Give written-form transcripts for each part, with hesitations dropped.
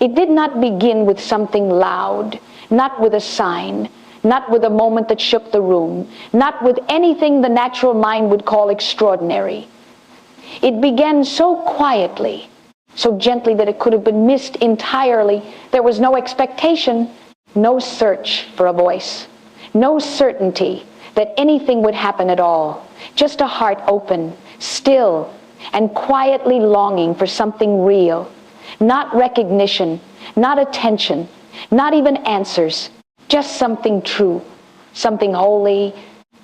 It did not begin with something loud, not with a sign, not with a moment that shook the room, not with anything the natural mind would call extraordinary. It began so quietly, so gently that it could have been missed entirely. There was no expectation, no search for a voice, no certainty that anything would happen at all. Just a heart open, still, and quietly longing for something real. Not recognition, not attention, not even answers, just something true, something holy,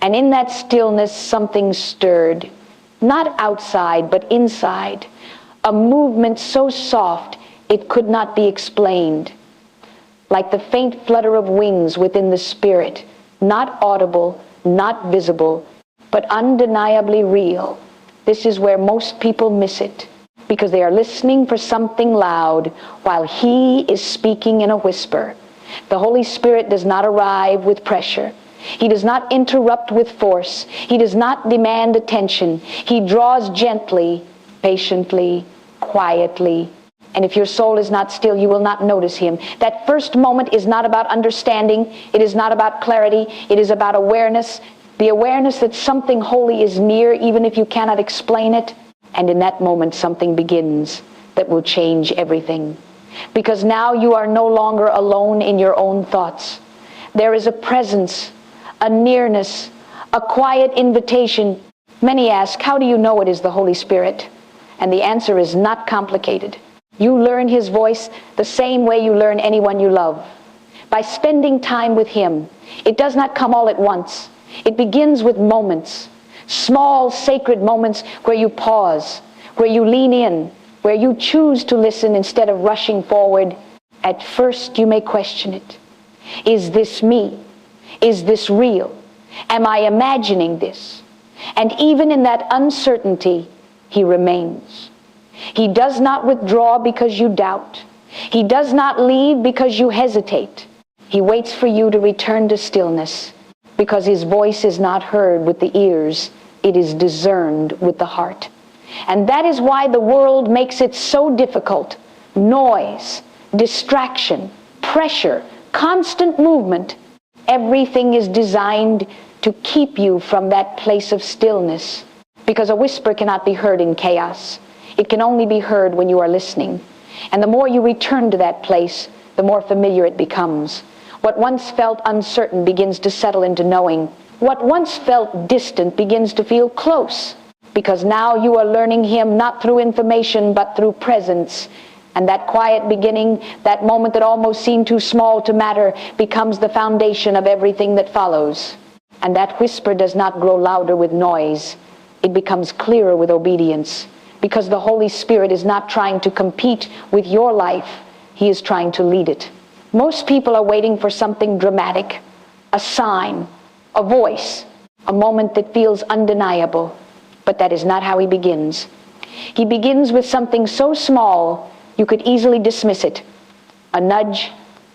and in that stillness something stirred. Not outside, but inside. A movement so soft it could not be explained. Like the faint flutter of wings within the spirit, not audible, not visible, but undeniably real. This is where most people miss it, because they are listening for something loud while He is speaking in a whisper. The Holy Spirit does not arrive with pressure. He does not interrupt with force. He does not demand attention. He draws gently, patiently, quietly. And if your soul is not still, you will not notice Him. That first moment is not about understanding. It is not about clarity. It is about awareness. The awareness that something holy is near, even if you cannot explain it. And in that moment, something begins that will change everything. Because now you are no longer alone in your own thoughts. There is a presence, a nearness, a quiet invitation. Many ask, how do you know it is the Holy Spirit? And the answer is not complicated. You learn His voice the same way you learn anyone you love. By spending time with Him. It does not come all at once. It begins with moments. Small, sacred moments where you pause, where you lean in, where you choose to listen instead of rushing forward. At first you may question it. Is this me? Is this real? Am I imagining this? And even in that uncertainty, He remains. He does not withdraw because you doubt. He does not leave because you hesitate. He waits for you to return to stillness, because His voice is not heard with the ears. It is discerned with the heart. And that is why the world makes it so difficult. Noise, distraction, pressure, constant movement. Everything is designed to keep you from that place of stillness, because a whisper cannot be heard in chaos. It can only be heard when you are listening. And the more you return to that place, the more familiar it becomes. What once felt uncertain begins to settle into knowing. What once felt distant begins to feel close, because now you are learning Him not through information but through presence. And that quiet beginning, that moment that almost seemed too small to matter, becomes the foundation of everything that follows. And that whisper does not grow louder with noise. It becomes clearer with obedience, because the Holy Spirit is not trying to compete with your life. He is trying to lead it. Most people are waiting for something dramatic, a sign, a voice, a moment that feels undeniable. But that is not how He begins. He begins with something so small you could easily dismiss it. A nudge,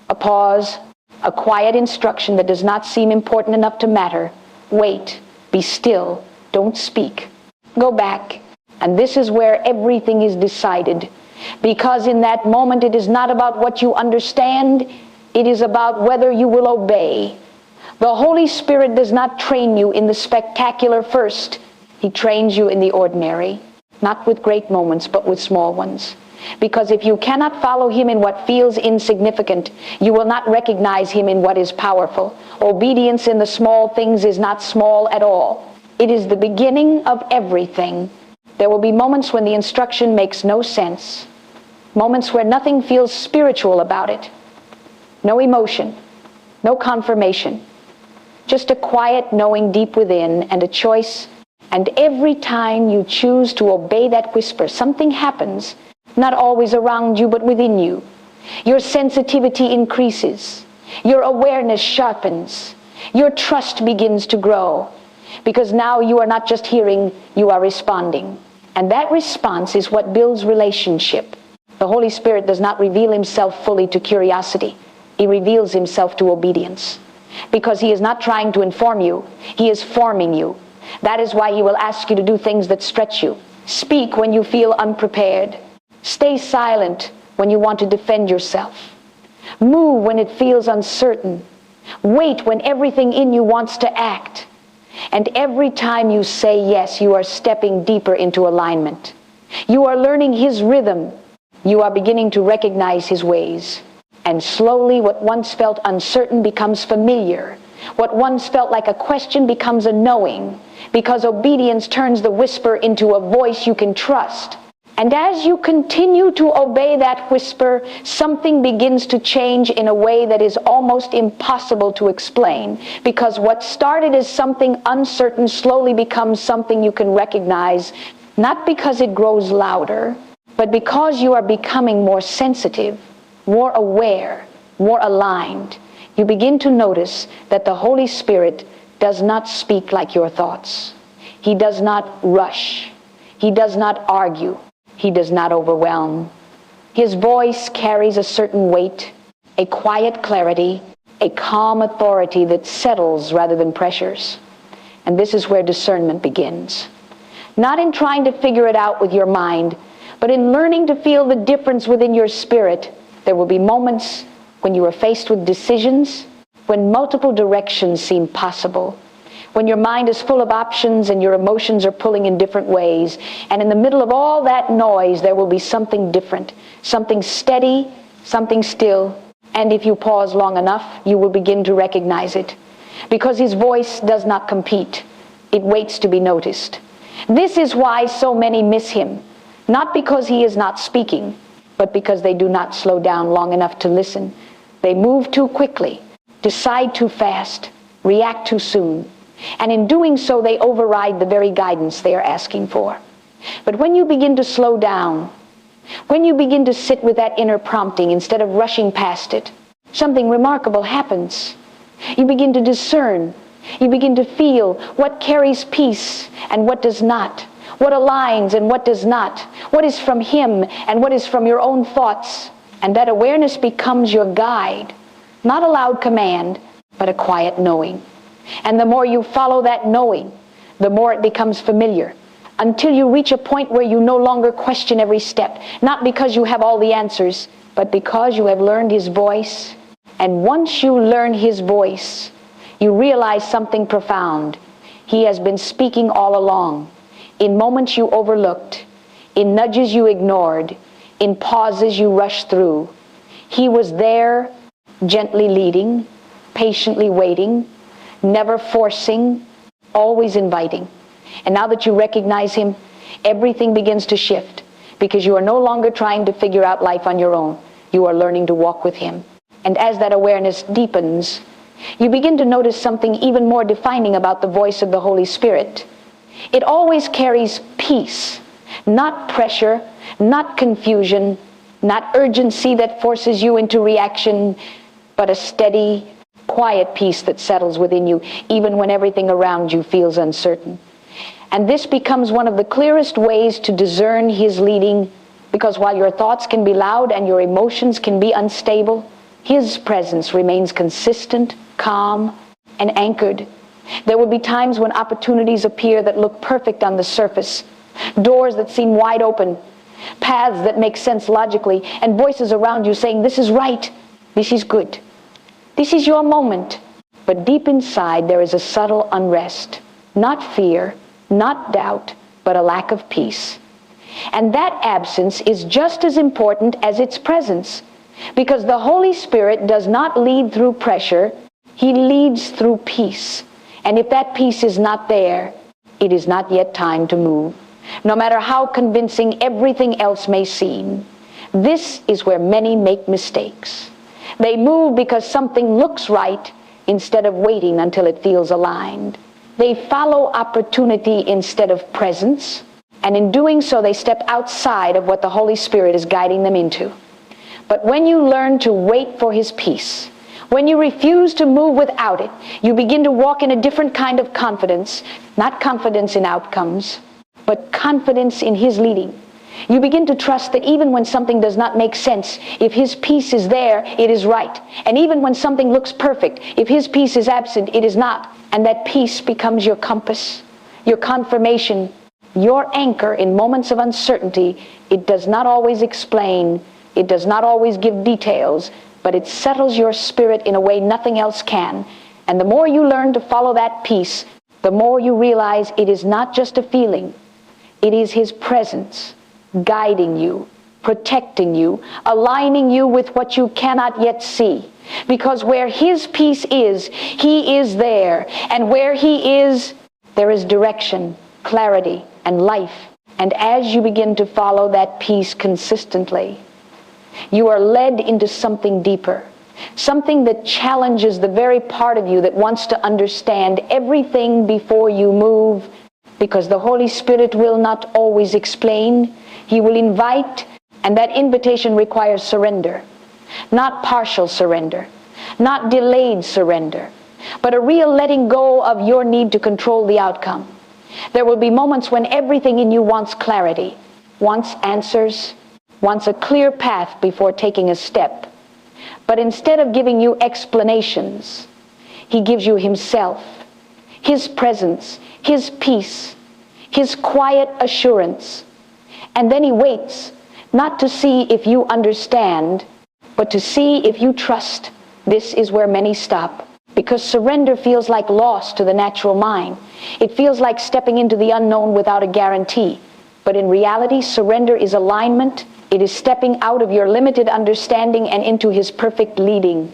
a pause, a quiet instruction that does not seem important enough to matter. Wait, be still, don't speak. Go back. And this is where everything is decided. Because in that moment it is not about what you understand, it is about whether you will obey. The Holy Spirit does not train you in the spectacular first. He trains you in the ordinary, not with great moments, but with small ones. Because if you cannot follow Him in what feels insignificant, you will not recognize Him in what is powerful. Obedience in the small things is not small at all. It is the beginning of everything. There will be moments when the instruction makes no sense. Moments where nothing feels spiritual about it. No emotion, no confirmation. Just a quiet knowing deep within and a choice. And every time you choose to obey that whisper, something happens, not always around you, but within you. Your sensitivity increases. Your awareness sharpens. Your trust begins to grow. Because now you are not just hearing, you are responding. And that response is what builds relationship. The Holy Spirit does not reveal Himself fully to curiosity. He reveals Himself to obedience. Because He is not trying to inform you. He is forming you. That is why He will ask you to do things that stretch you. Speak when you feel unprepared. Stay silent when you want to defend yourself. Move when it feels uncertain. Wait when everything in you wants to act. And every time you say yes, you are stepping deeper into alignment. You are learning his rhythm. You are beginning to recognize his ways. And slowly what once felt uncertain becomes familiar. What once felt like a question becomes a knowing, because obedience turns the whisper into a voice you can trust. And as you continue to obey that whisper, something begins to change in a way that is almost impossible to explain, because what started as something uncertain slowly becomes something you can recognize, not because it grows louder, but because you are becoming more sensitive, more aware, more aligned. You begin to notice that the Holy Spirit does not speak like your thoughts. He does not rush. He does not argue. He does not overwhelm. His voice carries a certain weight, a quiet clarity, a calm authority that settles rather than pressures. And this is where discernment begins. Not in trying to figure it out with your mind, but in learning to feel the difference within your spirit. There will be moments when you are faced with decisions, when multiple directions seem possible, when your mind is full of options and your emotions are pulling in different ways. And in the middle of all that noise, there will be something different, something steady, something still. And if you pause long enough, you will begin to recognize it, because his voice does not compete. It waits to be noticed. This is why so many miss him, not because he is not speaking, but because they do not slow down long enough to listen. They move too quickly, decide too fast, react too soon. And in doing so, they override the very guidance they are asking for. But when you begin to slow down, when you begin to sit with that inner prompting instead of rushing past it, something remarkable happens. You begin to discern. You begin to feel what carries peace and what does not, what aligns and what does not, what is from him and what is from your own thoughts. And that awareness becomes your guide, not a loud command, but a quiet knowing. And the more you follow that knowing, the more it becomes familiar, until you reach a point where you no longer question every step, not because you have all the answers, but because you have learned his voice. And once you learn his voice, you realize something profound. He has been speaking all along, in moments you overlooked, in nudges you ignored, in pauses you rushed through. He was there, gently leading, patiently waiting, never forcing, always inviting. And now that you recognize him, everything begins to shift, because you are no longer trying to figure out life on your own. You are learning to walk with him. And as that awareness deepens, you begin to notice something even more defining about the voice of the Holy Spirit. It always carries peace, not pressure, not confusion, not urgency that forces you into reaction, but a steady, quiet peace that settles within you, even when everything around you feels uncertain. And this becomes one of the clearest ways to discern his leading, because while your thoughts can be loud and your emotions can be unstable, his presence remains consistent, calm, and anchored. There will be times when opportunities appear that look perfect on the surface, doors that seem wide open, paths that make sense logically, and voices around you saying, "This is right, this is good, this is your moment." But deep inside there is a subtle unrest, not fear, not doubt, but a lack of peace. And that absence is just as important as its presence, because the Holy Spirit does not lead through pressure, he leads through peace. And if that peace is not there, it is not yet time to move, no matter how convincing everything else may seem. This is where many make mistakes. They move because something looks right instead of waiting until it feels aligned. They follow opportunity instead of presence, and in doing so they step outside of what the Holy Spirit is guiding them into. But when you learn to wait for his peace, when you refuse to move without it, you begin to walk in a different kind of confidence, not confidence in outcomes, but confidence in his leading. You begin to trust that even when something does not make sense, if his peace is there, it is right. And even when something looks perfect, if his peace is absent, it is not. And that peace becomes your compass, your confirmation, your anchor in moments of uncertainty. It does not always explain, It does not always give details, but it settles your spirit in a way nothing else can. And the more you learn to follow that peace, the more you realize it is not just a feeling. It is his presence guiding you, protecting you, aligning you with what you cannot yet see. Because where his peace is, he is there. And where he is, there is direction, clarity, and life. And as you begin to follow that peace consistently, you are led into something deeper, something that challenges the very part of you that wants to understand everything before you move, because the Holy Spirit will not always explain. He will invite, and that invitation requires surrender. Not partial surrender, not delayed surrender, but a real letting go of your need to control the outcome. There will be moments when everything in you wants clarity, wants answers, wants a clear path before taking a step. But instead of giving you explanations, he gives you himself, his presence, his peace, his quiet assurance. And then he waits, not to see if you understand, but to see if you trust. This is where many stop, because surrender feels like loss to the natural mind. It feels like stepping into the unknown without a guarantee. But in reality, surrender is alignment. It is stepping out of your limited understanding and into his perfect leading.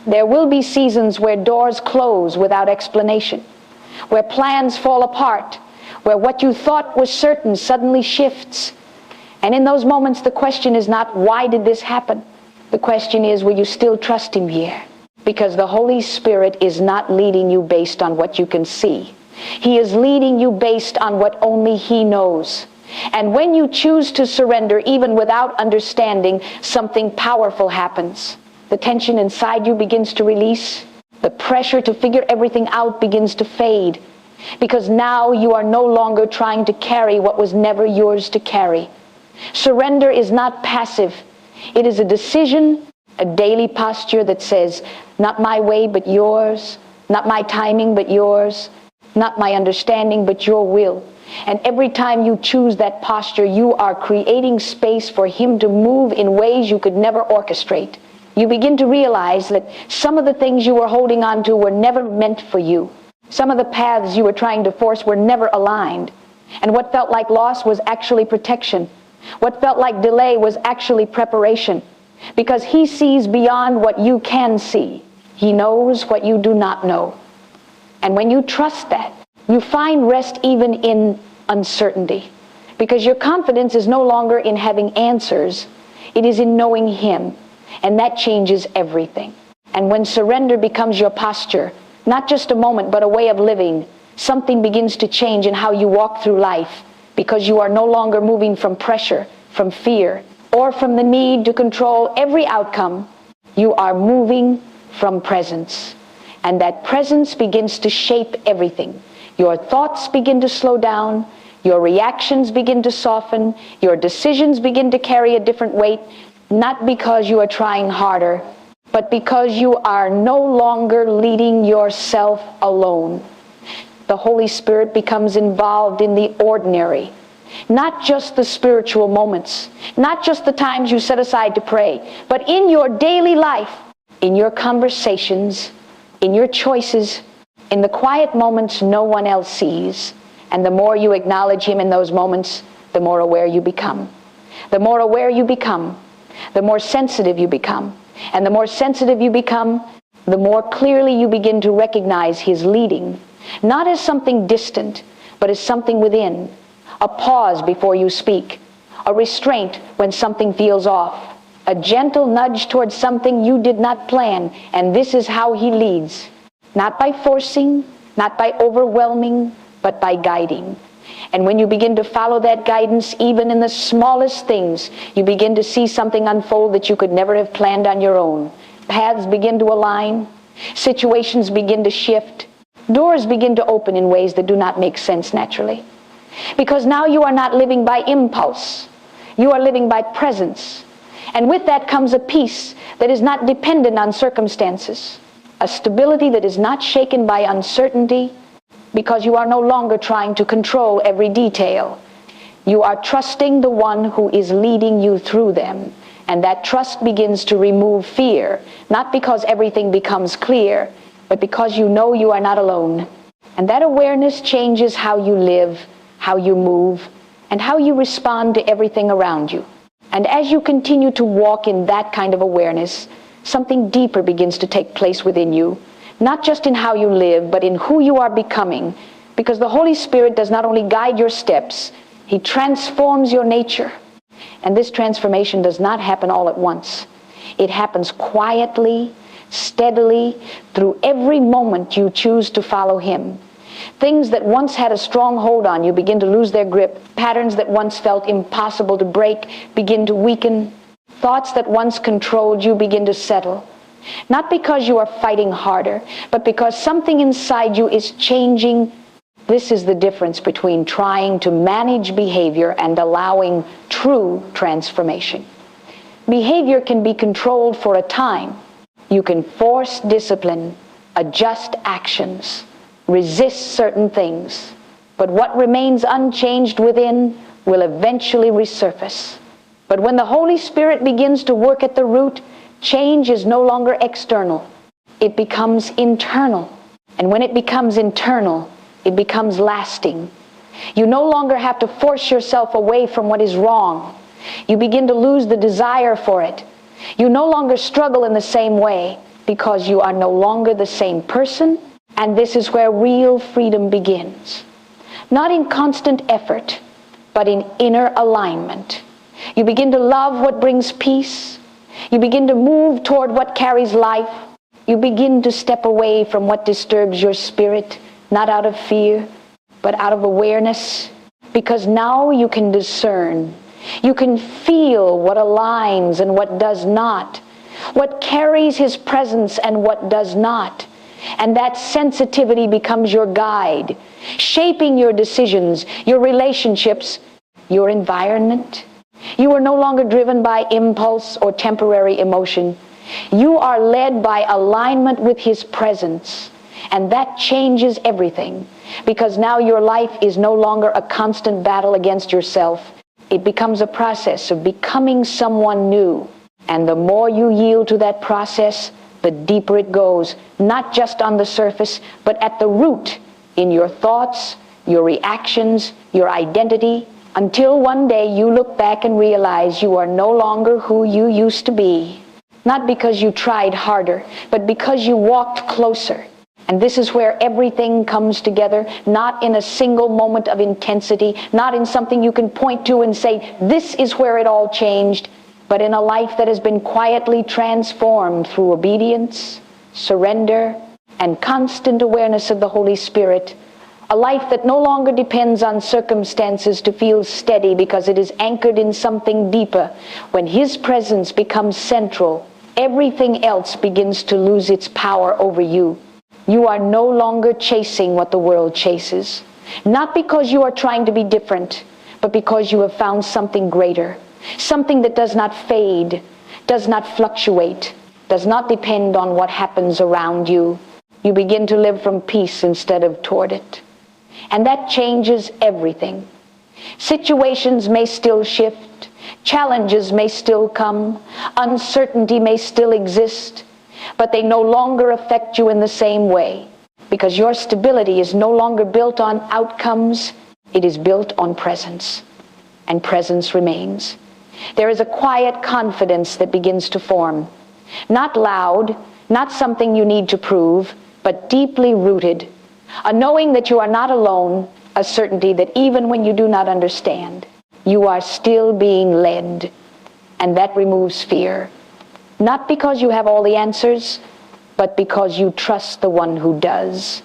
There will be seasons where doors close without explanation, where plans fall apart, where what you thought was certain suddenly shifts. And in those moments, the question is not, why did this happen? The question is, will you still trust him here? Because the Holy Spirit is not leading you based on what you can see. He is leading you based on what only he knows. And when you choose to surrender, even without understanding, something powerful happens. The tension inside you begins to release. The pressure to figure everything out begins to fade. Because now you are no longer trying to carry what was never yours to carry. Surrender is not passive. It is a decision, a daily posture that says, not my way but yours, not my timing but yours, not my understanding but your will. And every time you choose that posture, you are creating space for him to move in ways you could never orchestrate. You begin to realize that some of the things you were holding on to were never meant for you. Some of the paths you were trying to force were never aligned. And what felt like loss was actually protection. What felt like delay was actually preparation. Because he sees beyond what you can see. He knows what you do not know. And when you trust that, you find rest even in uncertainty. Because your confidence is no longer in having answers. It is in knowing him. And that changes everything. And when surrender becomes your posture, not just a moment, but a way of living, something begins to change in how you walk through life. Because you are no longer moving from pressure, from fear, or from the need to control every outcome. You are moving from presence. And that presence begins to shape everything. Your thoughts begin to slow down. Your reactions begin to soften. Your decisions begin to carry a different weight. Not because you are trying harder, but because you are no longer leading yourself alone. The Holy Spirit becomes involved in the ordinary. Not just the spiritual moments, not just the times you set aside to pray, but in your daily life, in your conversations, in your choices, in the quiet moments no one else sees. And the more you acknowledge him in those moments, the more aware you become. The more aware you become, the more sensitive you become. And the more sensitive you become, the more clearly you begin to recognize his leading, not as something distant, but as something within. A pause before you speak, a restraint when something feels off, a gentle nudge towards something you did not plan. And this is how he leads. Not by forcing, not by overwhelming, but by guiding. And when you begin to follow that guidance, even in the smallest things, you begin to see something unfold that you could never have planned on your own. Paths begin to align. Situations begin to shift. Doors begin to open in ways that do not make sense naturally. Because now you are not living by impulse. You are living by presence. And with that comes a peace that is not dependent on circumstances. A stability that is not shaken by uncertainty, because you are no longer trying to control every detail. You are trusting the one who is leading you through them. And that trust begins to remove fear, not because everything becomes clear, but because you know you are not alone. And that awareness changes how you live, how you move, and how you respond to everything around you. And as you continue to walk in that kind of awareness, something deeper begins to take place within you, not just in how you live, but in who you are becoming, because the Holy Spirit does not only guide your steps, He transforms your nature. And this transformation does not happen all at once. It happens quietly, steadily, through every moment you choose to follow Him. Things that once had a strong hold on you begin to lose their grip. Patterns that once felt impossible to break begin to weaken. Thoughts that once controlled you begin to settle. Not because you are fighting harder, but because something inside you is changing. This is the difference between trying to manage behavior and allowing true transformation. Behavior can be controlled for a time. You can force discipline, adjust actions, resist certain things, but what remains unchanged within will eventually resurface. But when the Holy Spirit begins to work at the root, change is no longer external. It becomes internal. And when it becomes internal, it becomes lasting. You no longer have to force yourself away from what is wrong. You begin to lose the desire for it. You no longer struggle in the same way because you are no longer the same person. And this is where real freedom begins. Not in constant effort, but in inner alignment. You begin to love what brings peace. You begin to move toward what carries life. You begin to step away from what disturbs your spirit, not out of fear, but out of awareness. Because now you can discern. You can feel what aligns and what does not. What carries His presence and what does not. And that sensitivity becomes your guide, shaping your decisions, your relationships, your environment. You are no longer driven by impulse or temporary emotion. You are led by alignment with His presence. And that changes everything, because now your life is no longer a constant battle against yourself. It becomes a process of becoming someone new. And the more you yield to that process, the deeper it goes, not just on the surface, but at the root, in your thoughts, your reactions, your identity, until one day you look back and realize you are no longer who you used to be. Not because you tried harder, but because you walked closer. And this is where everything comes together, not in a single moment of intensity, not in something you can point to and say, this is where it all changed, but in a life that has been quietly transformed through obedience, surrender, and constant awareness of the Holy Spirit. A life that no longer depends on circumstances to feel steady because it is anchored in something deeper. When His presence becomes central, everything else begins to lose its power over you. You are no longer chasing what the world chases. Not because you are trying to be different, but because you have found something greater. Something that does not fade, does not fluctuate, does not depend on what happens around you. You begin to live from peace instead of toward it. And that changes everything. Situations may still shift, challenges may still come, uncertainty may still exist, but they no longer affect you in the same way, because your stability is no longer built on outcomes, it is built on presence, and presence remains. There is a quiet confidence that begins to form, not loud, not something you need to prove, but deeply rooted, a knowing that you are not alone, a certainty that even when you do not understand, you are still being led, and that removes fear. Not because you have all the answers, but because you trust the one who does.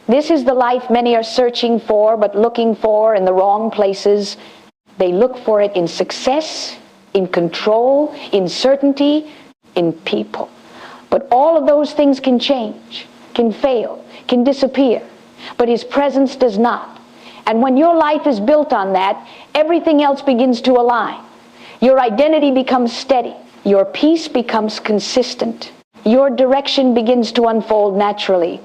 This is the life many are searching for, but looking for in the wrong places. They look for it in success, in control, in certainty, in people. But all of those things can change, can fail, can disappear. But His presence does not. And when your life is built on that, everything else begins to align. Your identity becomes steady. Your peace becomes consistent. Your direction begins to unfold naturally,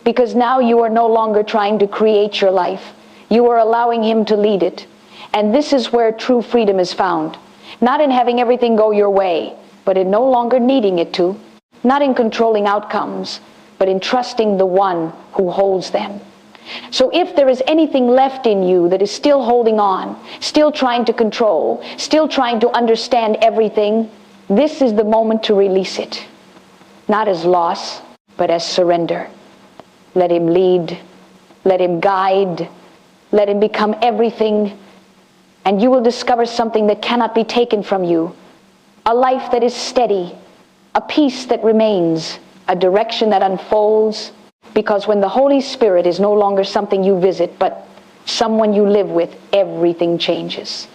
because now you are no longer trying to create your life. You are allowing Him to lead it. And this is where true freedom is found, Not in having everything go your way, but in no longer needing it to. Not in controlling outcomes, but in trusting the one who holds them. So if there is anything left in you that is still holding on, still trying to control, still trying to understand everything, this is the moment to release it. Not as loss, but as surrender. Let him lead, let him guide, let him become everything, and you will discover something that cannot be taken from you. A life that is steady, a peace that remains, a direction that unfolds, because when the Holy Spirit is no longer something you visit, but someone you live with, everything changes.